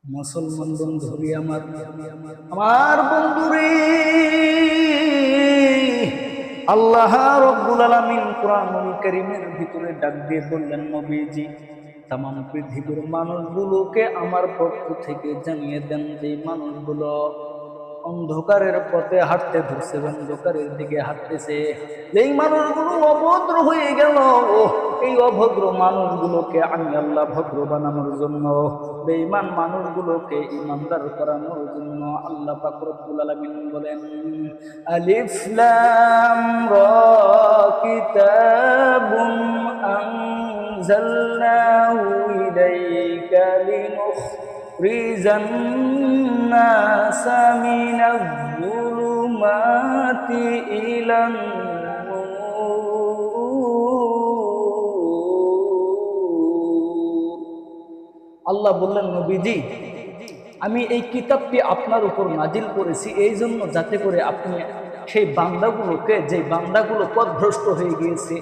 মুসলমান বন্ধুরি আমার আমার বন্ধুরে, আল্লাহ রাব্বুল আলামিন কোরআনুল কারীমের ভিতরে ডাক দিয়ে বললেন, নবীজি তাম পৃথিবীর মানুষগুলোকে আমার পক্ষ থেকে জানিয়ে দেন যে মানুষগুলো অন্ধকারের পথে হাঁটতে ধরছে, অন্ধকারের দিকে হাঁটতেছে, এই মানুষগুলো অভদ্র হয়ে গেল। এই অভদ্র মানুষগুলোকে আমি আল্লাহ ভদ্র বানানোর জন্য, বেঈমান মানুষগুলোকে ঈমানদার করানোর জন্য আল্লাহ পাক রব্বুল আলামিন বলেন, আলিফ লাম রা কিতাবুন আনজালনাহু ইলাইকা লিনুখরিজান নাসা মিনাজ যুলুমাতি ইলান নূর। আল্লাহ বললেন, নবীজি আমি এই কিতাবটি আপনার উপর নাজিল করেছি এই জন্য যাতে করে আপনি সেই বান্দাগুলোকে, যে বান্দাগুলো পথভ্রষ্ট হয়ে গিয়েছে,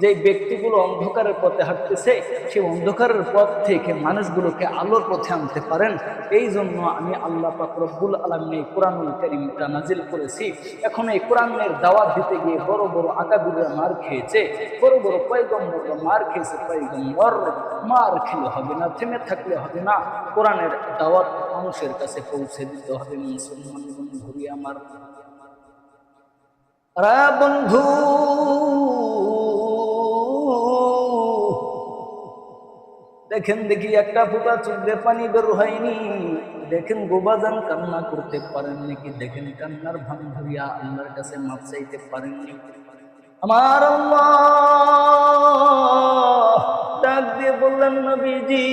যে ব্যক্তিগুলো অন্ধকারের পথে হাঁটতেছে, সেই অন্ধকারের পথ থেকে মানুষগুলোকে আলোর পথে আনতে পারেন। এই জন্য আমি আল্লাহ পাক রব্বুল আলামিন এই কোরআনুল কারীমটা নাজিল করেছি। এখন এই কোরআনের দাওয়াত দিতে গিয়ে বড় বড় আকাবিররা মার খেয়েছে, বড় বড় পয়গম্বররা মার খেয়েছে। পয়গম্বর মার খেলে হবে না, থেমে থাকলে হবে না, কোরআনের দাওয়াত মানুষের কাছে পৌঁছে দিতে হবে। মুসলমান বন্ধুরি আমার, বন্ধু দেখেন দেখি একটা ফোঁটা চোখ দিয়ে পানি বের হয়নি। দেখেন গোবাজান কান্না করতে পারেন নাকি? দেখেন কান্নার ভান ধরিয়া আল্লাহর কাছে মাপ চাইতে পারেননি? আমার আল্লাহ ডাক দিয়ে বললেন, নবীজি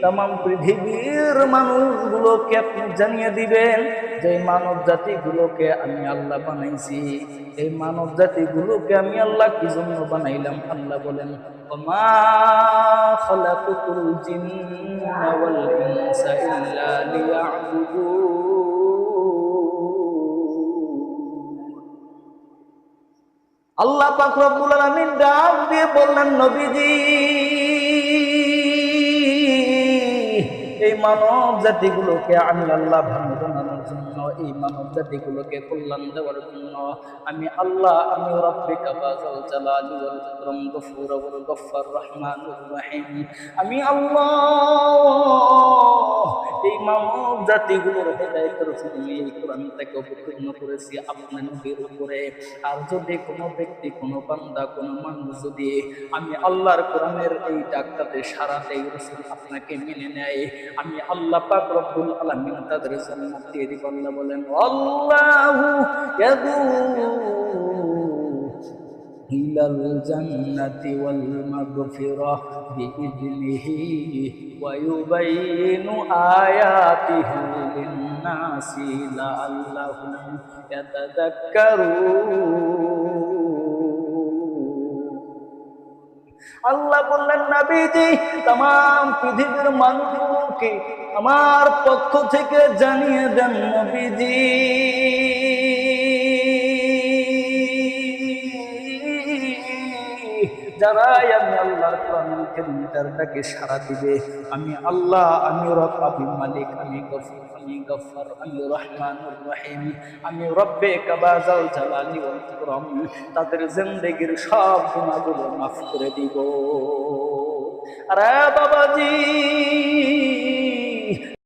তাম পৃথিবীর মানুষগুলোকে আপনি জানিয়ে দিবেন যে মানব জাতিগুলোকে আমি আল্লাহ বানাইছি। এই মানব জাতিগুলোকে আমি আল্লাহ কি জন্য বানাইলাম? আল্লাহ বলেন, ওমা খালাকুতুল জিন্না ওয়াল ইনসা ইল্লা লিয়াবুদুন। আল্লাহ পাক রব্বুল আলামিন ডাক দিয়ে বললেন, নবীজি এই মানব জাতিগুলোকে আমি আল্লাহ ভালো বানানোর জন্য, এই মানব জাতিগুলোকে কল্যাণ দেওয়ার জন্য আমি আল্লাহ, আমি রাব্বিকা যাল জালালি ওয়াল ইকরাম গফুর ওয়াল গফফার রহমানুর রহিম, আমি আল্লাহ এই মানব জাতিগুলোর হেদায়েতের জন্য এই কোরআনটাকে অবতীর্ণ করেছি আপনার নবীর উপরে। আর যদি কোনো ব্যক্তি, কোনো বান্দা, কোনো মানুষ যদি আমি আল্লাহর কোরআনের এই ডাকটাতে সাড়া দেয়, রাসূল আপনাকে মেনে নেয়, আমি আল্লাহ পাক রব্বুল আলামিন তাদের জান্নাত দিয়ে দিব। আল্লাহ বলেন, আল্লাহু ইয়াদু ইলাল জান্নাতি ওয়াল মাগফিরাহ বিইذনিহি ওয়া ইউবাইয়িনু আয়াতিহি লিন-নাসি লাআল্লাহুম ইয়াতাযাক্কারুন। আল্লাহ বললেন, নবীজি তাম পৃথিবীর মানুষকে আমার পক্ষ থেকে জানিয়ে দেন, নবীজি যারাই আমি আল্লাহর কোরআনুল কারীমটার ডাকে সাড়া দিবে, আমি আল্লাহ, আমি রব, আমি মালিক, আমি গফুর, আমি গফফার, আমি রহমানুর রহিম, আমি রাব্বিকা যাল জালালি ওয়াল ইকরাম, তাদের জিন্দেগীর সব গুনাহগুলো মাফ করে দিব। আরে বাবাজি